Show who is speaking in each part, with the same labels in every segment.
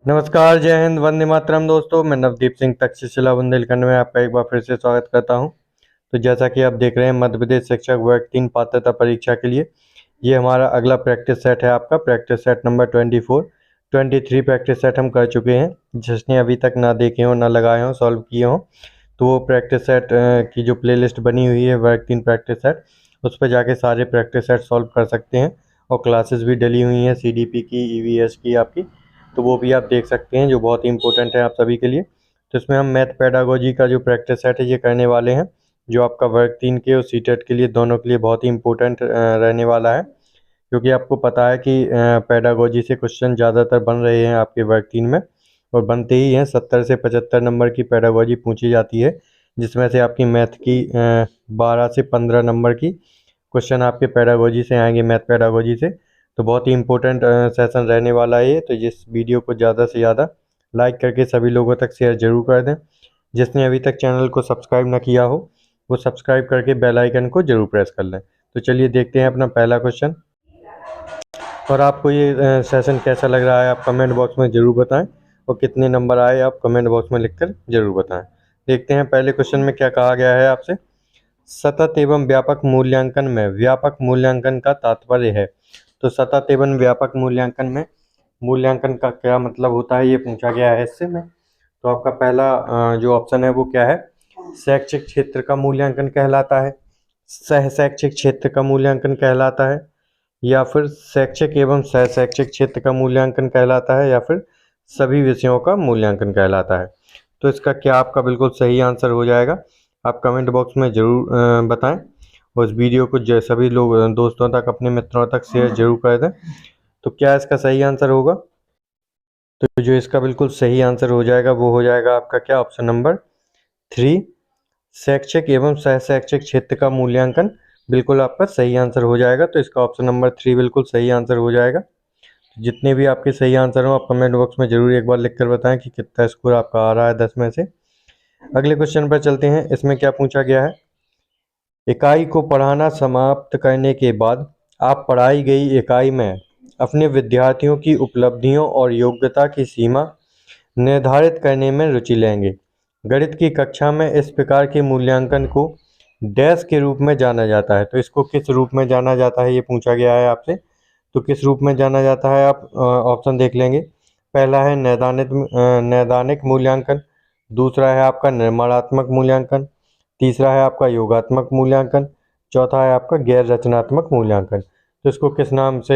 Speaker 1: नमस्कार, जय हिंद, वंदे मातरम दोस्तों। मैं नवदीप सिंह तक्षशिला बुंदेलखंड में आपका एक बार फिर से स्वागत करता हूं। तो जैसा कि आप देख रहे हैं, मध्य प्रदेश शिक्षक वर्ग 3 पात्रता परीक्षा के लिए ये हमारा अगला प्रैक्टिस सेट है। आपका practice set number 24, 23 practice set हम कर चुके हैं। जिसने अभी तक ना देखे हों, ना लगाए हों, सॉल्व किए हों, तो वो प्रैक्टिस सेट की जो प्लेलिस्ट बनी हुई है वर्ग 3 प्रैक्टिस सेट, उस पर जाके सारे प्रैक्टिस सेट सॉल्व कर सकते हैं। और क्लासेस भी डली हुई हैं CDP की, EVS की आपकी, तो वो भी आप देख सकते हैं, जो बहुत ही इंपॉर्टेंट है आप सभी के लिए। तो इसमें हम मैथ पेडागोजी का जो प्रैक्टिस सेट है ये करने वाले हैं, जो आपका वर्ग 3 के और सीटेट के लिए, दोनों के लिए बहुत ही इंपॉर्टेंट रहने वाला है। क्योंकि आपको पता है कि पेडागोजी से क्वेश्चन ज़्यादातर बन रहे हैं आपके वर्ग 3 में, और बनते ही हैं। 70 से 75 नंबर की पेडागोजी पूछी जाती है, जिसमें से आपकी मैथ की 12 से 15 नंबर की क्वेश्चन आपके पेडागोजी से आएंगे, मैथ पेडागोजी से। तो बहुत ही इंपॉर्टेंट सेशन रहने वाला है ये। तो इस वीडियो को ज़्यादा से ज़्यादा लाइक करके सभी लोगों तक शेयर जरूर कर दें। जिसने अभी तक चैनल को सब्सक्राइब ना किया हो, वो सब्सक्राइब करके बेल आइकन को जरूर प्रेस कर लें। तो चलिए देखते हैं अपना पहला क्वेश्चन। और आपको ये सेशन कैसा लग रहा है आप कमेंट बॉक्स में ज़रूर बताएं, और कितने नंबर आए आप कमेंट बॉक्स में लिखकर ज़रूर बताएं। देखते हैं पहले क्वेश्चन में क्या कहा गया है आपसे। सतत एवं व्यापक मूल्यांकन में व्यापक मूल्यांकन का तात्पर्य है। तो सतत एवं व्यापक मूल्यांकन में मूल्यांकन का क्या मतलब होता है, ये पूछा गया है इससे में। तो आपका पहला जो ऑप्शन है वो क्या है, शैक्षिक क्षेत्र का मूल्यांकन कहलाता है, सह शैक्षिक क्षेत्र का मूल्यांकन कहलाता है, या फिर शैक्षिक एवं सह शैक्षिक क्षेत्र का मूल्यांकन कहलाता है, या फिर सभी विषयों का मूल्यांकन कहलाता है। तो इसका क्या आपका बिल्कुल सही आंसर हो जाएगा, आप कमेंट बॉक्स में ज़रूर बताएं। और इस वीडियो को सभी लोग दोस्तों तक, अपने मित्रों तक शेयर जरूर कर दें। तो क्या इसका सही आंसर होगा, तो जो इसका बिल्कुल सही आंसर हो जाएगा वो हो जाएगा आपका क्या, ऑप्शन नंबर 3, शैक्षिक एवं सह शैक्षिक क्षेत्र का मूल्यांकन बिल्कुल आपका सही आंसर हो जाएगा। तो इसका ऑप्शन नंबर 3 बिल्कुल सही आंसर हो जाएगा। तो जितने भी आपके सही आंसर हो आप कमेंट बॉक्स में जरूर एक बार लिखकर बताएं कि कितना स्कोर आपका आ रहा है 10 में से। अगले क्वेश्चन पर चलते हैं। इसमें क्या पूछा गया है, इकाई को पढ़ाना समाप्त करने के बाद आप पढ़ाई गई इकाई में अपने विद्यार्थियों की उपलब्धियों और योग्यता की सीमा निर्धारित करने में रुचि लेंगे। गणित की कक्षा में इस प्रकार के मूल्यांकन को डैश के रूप में जाना जाता है। तो इसको किस रूप में जाना जाता है ये पूछा गया है आपसे। तो किस रूप में जाना जाता है आप ऑप्शन देख लेंगे। पहला है नैदानिक मूल्यांकन, दूसरा है आपका निर्माणात्मक मूल्यांकन, तीसरा है आपका योगात्मक मूल्यांकन, चौथा है आपका गैर रचनात्मक मूल्यांकन। तो इसको किस नाम से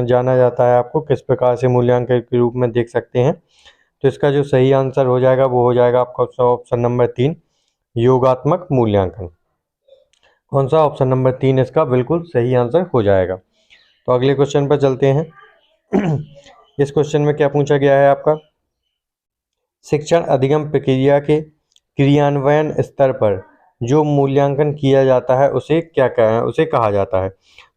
Speaker 1: जाना जाता है, आपको किस प्रकार से मूल्यांकन के रूप में देख सकते हैं। तो इसका जो सही आंसर हो जाएगा वो हो जाएगा आपका ऑप्शन नंबर 3, योगात्मक मूल्यांकन। कौन सा, ऑप्शन नंबर 3 इसका बिल्कुल सही आंसर हो जाएगा। तो अगले क्वेश्चन पर चलते हैं। इस क्वेश्चन में क्या पूछा गया है आपका, शिक्षण अधिगम प्रक्रिया के क्रियान्वयन स्तर पर जो मूल्यांकन किया जाता है उसे उसे कहा जाता है।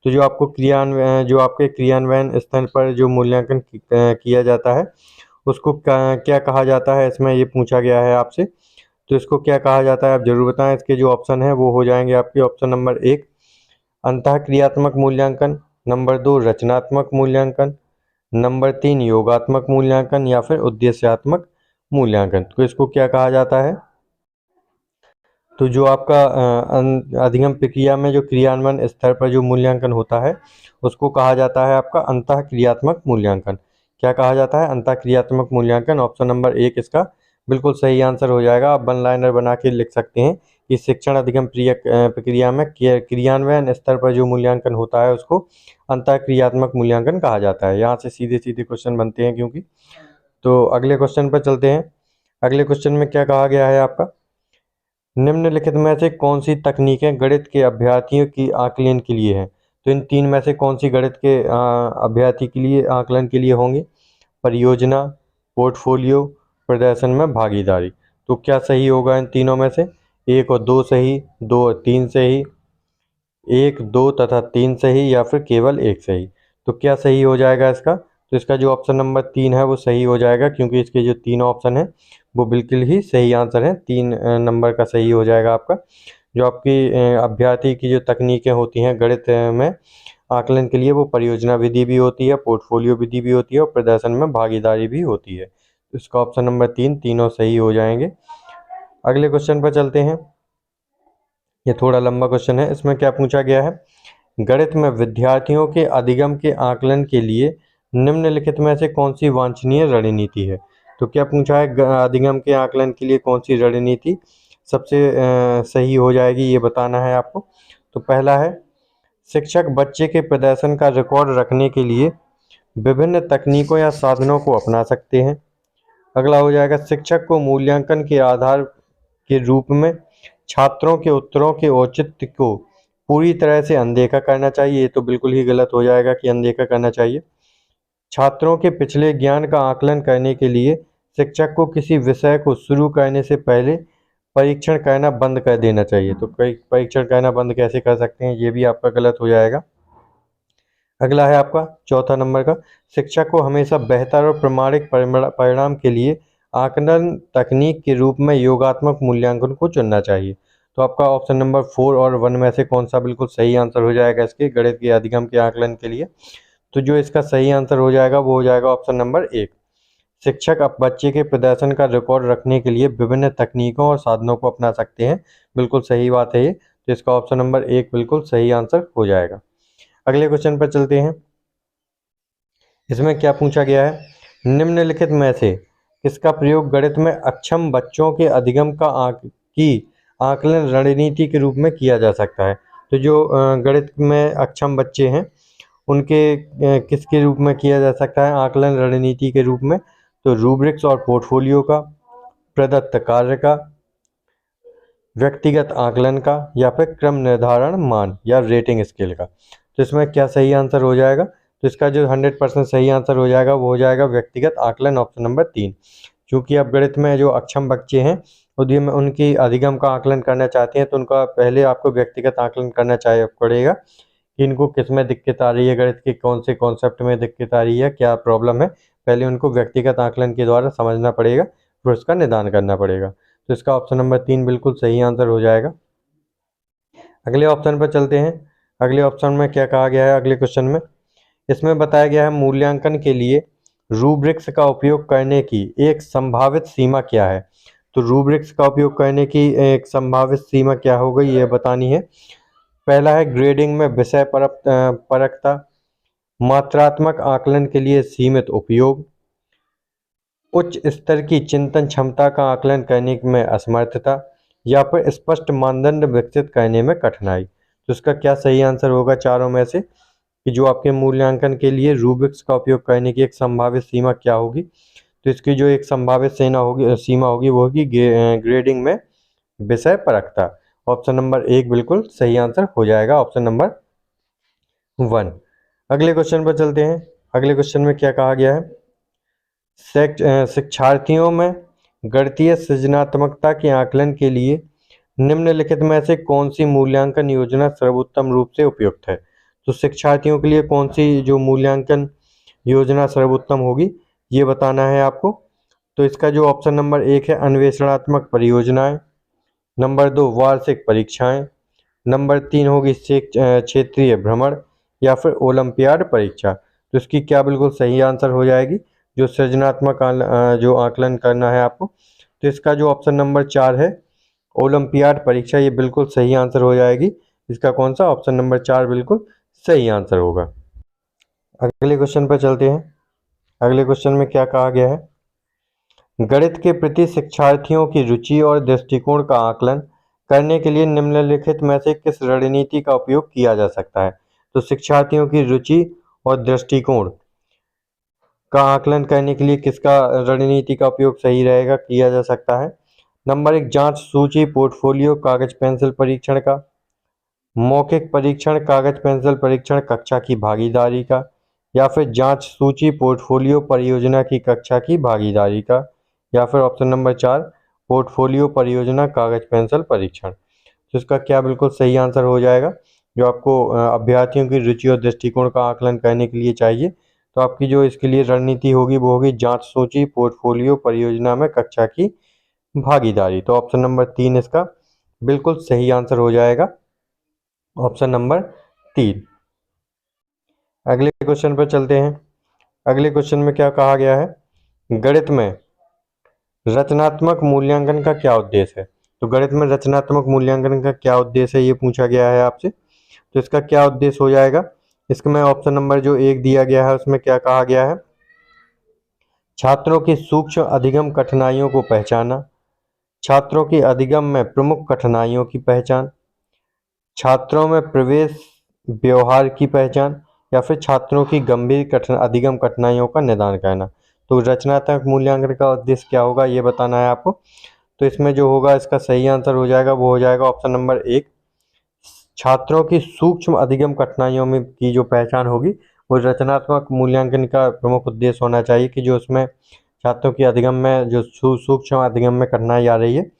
Speaker 1: तो जो आपके क्रियान्वयन स्तर पर जो मूल्यांकन किया जाता है उसको क्या कहा जाता है, इसमें ये पूछा गया है आपसे। तो इसको क्या कहा जाता है आप जरूर बताएं। इसके जो ऑप्शन है वो हो जाएंगे आपके ऑप्शन नंबर 1, अंतःक्रियात्मक मूल्यांकन, नंबर 2 रचनात्मक मूल्यांकन, नंबर 3 योगात्मक मूल्यांकन, या फिर उद्देश्यात्मक मूल्यांकन। तो इसको क्या कहा जाता है, तो जो आपका अधिगम प्रक्रिया में जो क्रियान्वयन स्तर पर जो मूल्यांकन होता है उसको कहा जाता है आपका अंतःक्रियात्मक मूल्यांकन। क्या कहा जाता है, अंतःक्रियात्मक मूल्यांकन। ऑप्शन नंबर 1 इसका बिल्कुल सही आंसर हो जाएगा। आप वन लाइनर बना के लिख सकते हैं कि शिक्षण अधिगम प्रक्रिया में क्रियान्वयन स्तर पर जो मूल्यांकन होता है उसको अंतःक्रियात्मक मूल्यांकन कहा जाता है। यहाँ से सीधे सीधे क्वेश्चन बनते हैं क्योंकि। तो अगले क्वेश्चन पर चलते हैं। अगले क्वेश्चन में क्या कहा गया है आपका, निम्नलिखित में से कौन सी तकनीकें गणित के अभ्यर्थियों की आकलन के लिए है। तो इन तीन में से कौन सी गणित के अभ्यर्थी के लिए आकलन के लिए होंगे, परियोजना, पोर्टफोलियो, प्रदर्शन में भागीदारी। तो क्या सही होगा इन तीनों में से, 1 और 2 सही, 2 और 3 सही, 1, 2 तथा 3 सही, या फिर केवल 1 सही। तो क्या सही हो जाएगा इसका, तो इसका जो ऑप्शन नंबर 3 है वो सही हो जाएगा, क्योंकि इसके जो 3 ऑप्शन है वो बिल्कुल ही सही आंसर है। 3 नंबर का सही हो जाएगा आपका। जो आपकी अभ्यर्थी की जो तकनीकें होती हैं गणित में आकलन के लिए, वो परियोजना विधि भी होती है, पोर्टफोलियो विधि भी होती है, और प्रदर्शन में भागीदारी भी होती है। इसका ऑप्शन नंबर 3 तीनों सही हो जाएंगे। अगले क्वेश्चन पर चलते हैं। ये थोड़ा लंबा क्वेश्चन है। इसमें क्या पूछा गया है, गणित में विद्यार्थियों के अधिगम के आकलन के लिए निम्नलिखित में से कौन सी वांछनीय रणनीति है। तो क्या पूछा है, अधिगम के आकलन के लिए कौन सी रणनीति सबसे सही हो जाएगी, ये बताना है आपको। तो पहला है, शिक्षक बच्चे के प्रदर्शन का रिकॉर्ड रखने के लिए विभिन्न तकनीकों या साधनों को अपना सकते हैं। अगला हो जाएगा, शिक्षक को मूल्यांकन के आधार के रूप में छात्रों के उत्तरों के औचित्य को पूरी तरह से अनदेखा करना चाहिए। ये तो बिल्कुल ही गलत हो जाएगा कि अनदेखा करना चाहिए। छात्रों के पिछले ज्ञान का आकलन करने के लिए शिक्षक को किसी विषय को शुरू करने से पहले परीक्षण करना बंद कर देना चाहिए। तो परीक्षण करना बंद कैसे कर सकते हैं, ये भी आपका गलत हो जाएगा। अगला है आपका चौथा नंबर का, शिक्षक को हमेशा बेहतर और प्रमाणिक परिणाम के लिए आकलन तकनीक के रूप में योगात्मक मूल्यांकन को चुनना चाहिए। तो आपका ऑप्शन नंबर 4 और 1 में से कौन सा बिल्कुल सही आंसर हो जाएगा इसके गणित के अधिगम के आकलन के लिए। तो जो इसका सही आंसर हो जाएगा वो हो जाएगा ऑप्शन नंबर 1। शिक्षक अब बच्चे के प्रदर्शन का रिकॉर्ड रखने के लिए विभिन्न तकनीकों और साधनों को अपना सकते हैं। बिल्कुल सही बात है ये। तो इसका ऑप्शन नंबर 1 बिल्कुल सही आंसर हो जाएगा। अगले क्वेश्चन पर चलते हैं। इसमें क्या पूछा गया है, निम्नलिखित में से किसका प्रयोग गणित में अक्षम बच्चों के अधिगम की आकलन रणनीति के रूप में किया जा सकता है। तो जो गणित में अक्षम बच्चे हैं उनके किसके रूप में किया जा सकता है आकलन रणनीति के रूप में। तो रूब्रिक्स और पोर्टफोलियो का, प्रदत्त कार्य का, व्यक्तिगत आकलन का, या फिर क्रम निर्धारण मान या रेटिंग स्केल का। तो इसमें क्या सही आंसर हो जाएगा, तो इसका जो 100% सही आंसर हो जाएगा वो हो जाएगा व्यक्तिगत आकलन, ऑप्शन नंबर 3। क्योंकि अब गणित में जो अक्षम बच्चे हैं यदि में उनकी अधिगम का आकलन करना चाहते हैं तो उनका पहले आपको व्यक्तिगत आकलन करना पड़ेगा कि इनको किस में दिक्कत आ रही है, गणित के कौन से कॉन्सेप्ट में दिक्कत आ रही है, क्या प्रॉब्लम है, पहले उनको व्यक्तिगत आकलन के द्वारा समझना पड़ेगा, फिर उसका निदान करना पड़ेगा। तो इसका ऑप्शन नंबर 3 बिल्कुल सही आंसर हो जाएगा। अगले ऑप्शन पर चलते हैं। अगले ऑप्शन में क्या कहा गया है अगले क्वेश्चन में, इसमें बताया गया है मूल्यांकन के लिए रूब्रिक्स का उपयोग करने की एक संभावित सीमा क्या है। तो रूब्रिक्स का उपयोग करने की एक संभावित सीमा क्या हो गई ये बतानी है। पहला है, ग्रेडिंग में विषय परकता, मात्रात्मक आकलन के लिए सीमित उपयोग, उच्च स्तर की चिंतन क्षमता का आकलन करने में असमर्थता, या फिर स्पष्ट मानदंड विकसित करने में कठिनाई। तो इसका क्या सही आंसर होगा चारों में से, कि जो आपके मूल्यांकन के लिए रूब्रिक्स का उपयोग करने की एक संभावित सीमा क्या होगी। तो इसकी जो एक संभावित सीमा होगी वो होगी ग्रेडिंग में विषय परकता। ऑप्शन नंबर 1 बिल्कुल सही आंसर हो जाएगा, ऑप्शन नंबर 1। अगले क्वेश्चन पर चलते हैं। अगले क्वेश्चन में क्या कहा गया है, शिक्षार्थियों में गणितीय सृजनात्मकता के आकलन के लिए निम्नलिखित में से कौन सी मूल्यांकन योजना सर्वोत्तम रूप से उपयुक्त है। तो शिक्षार्थियों के लिए कौन सी जो मूल्यांकन योजना सर्वोत्तम होगी ये बताना है आपको। तो इसका जो ऑप्शन नंबर 1 है, अन्वेषणात्मक परियोजनाएं, नंबर 2 वार्षिक परीक्षाएं, नंबर 3 होगी क्षेत्रीय भ्रमण, या फिर ओलंपियाड परीक्षा। तो इसकी क्या बिल्कुल सही आंसर हो जाएगी, जो सृजनात्मक जो आकलन करना है आपको। तो इसका जो ऑप्शन नंबर 4 है ओलंपियाड परीक्षा, ये बिल्कुल सही आंसर हो जाएगी। इसका कौन सा, ऑप्शन नंबर 4 बिल्कुल सही आंसर होगा। अगले क्वेश्चन पर चलते हैं। अगले क्वेश्चन में क्या कहा गया है, गणित के प्रति शिक्षार्थियों की रुचि और दृष्टिकोण का आकलन करने के लिए निम्नलिखित में से किस रणनीति का उपयोग किया जा सकता है। तो शिक्षार्थियों की रुचि और दृष्टिकोण का आकलन करने के लिए किसका रणनीति का उपयोग सही रहेगा, किया जा सकता है। नंबर 1 जांच सूची पोर्टफोलियो कागज पेंसिल परीक्षण का, मौखिक परीक्षण कागज पेंसिल परीक्षण कक्षा की भागीदारी का, या फिर जांच सूची पोर्टफोलियो परियोजना की कक्षा की भागीदारी का, या फिर ऑप्शन नंबर 4 पोर्टफोलियो परियोजना कागज पेंसिल परीक्षण। तो इसका क्या बिल्कुल सही आंसर हो जाएगा, जो आपको अभ्यर्थियों की रुचि और दृष्टिकोण का आकलन करने के लिए चाहिए। तो आपकी जो इसके लिए रणनीति होगी वो होगी जांच सूची पोर्टफोलियो परियोजना में कक्षा की भागीदारी। तो ऑप्शन नंबर 3 इसका बिल्कुल सही आंसर हो जाएगा, ऑप्शन नंबर 3। अगले क्वेश्चन पर चलते हैं। अगले क्वेश्चन में क्या कहा गया है, गणित में रचनात्मक मूल्यांकन का क्या उद्देश्य है। तो गणित में रचनात्मक मूल्यांकन का क्या उद्देश्य है ये पूछा गया है आपसे। तो इसका क्या उद्देश्य हो जाएगा, इसमें ऑप्शन नंबर जो 1 दिया गया है उसमें क्या कहा गया है, छात्रों की सूक्ष्म अधिगम कठिनाइयों को पहचाना, छात्रों की अधिगम में प्रमुख कठिनाइयों की पहचान, छात्रों में प्रवेश व्यवहार की पहचान, या फिर छात्रों की गंभीर अधिगम कठिनाइयों का निदान करना। तो रचनात्मक मूल्यांकन का उद्देश्य क्या होगा ये बताना है आपको। तो इसमें जो होगा इसका सही आंसर हो जाएगा वो हो जाएगा ऑप्शन नंबर 1, छात्रों की सूक्ष्म अधिगम कठिनाइयों में की जो पहचान होगी वो रचनात्मक मूल्यांकन का प्रमुख उद्देश्य होना चाहिए कि जो उसमें छात्रों की अधिगम में जो सूक्ष्म अधिगम में कठिनाई आ रही है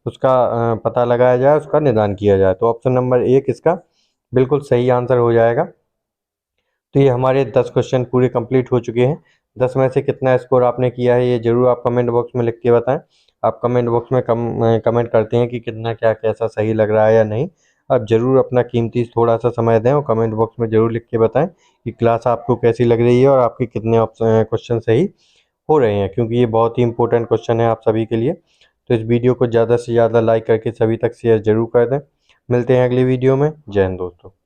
Speaker 1: उसका पता लगाया जाए, उसका निदान किया जाए। तो ऑप्शन नंबर 1 इसका बिल्कुल सही आंसर हो जाएगा। तो ये हमारे 10 क्वेश्चन पूरे कंप्लीट हो चुके हैं। 10 में से कितना स्कोर आपने किया है ये ज़रूर आप कमेंट बॉक्स में लिख के बताएं। आप कमेंट बॉक्स में कमेंट करते हैं कि कितना क्या कैसा सही लग रहा है या नहीं। आप ज़रूर अपना कीमती थोड़ा सा समय दें और कमेंट बॉक्स में ज़रूर लिख के बताएं कि क्लास आपको कैसी लग रही है और आपके कितने क्वेश्चन सही हो रहे हैं, क्योंकि ये बहुत ही इंपॉर्टेंट क्वेश्चन है आप सभी के लिए। तो इस वीडियो को ज़्यादा से ज़्यादा लाइक करके सभी तक शेयर ज़रूर कर दें। मिलते हैं अगली वीडियो में। जय हिंद दोस्तों।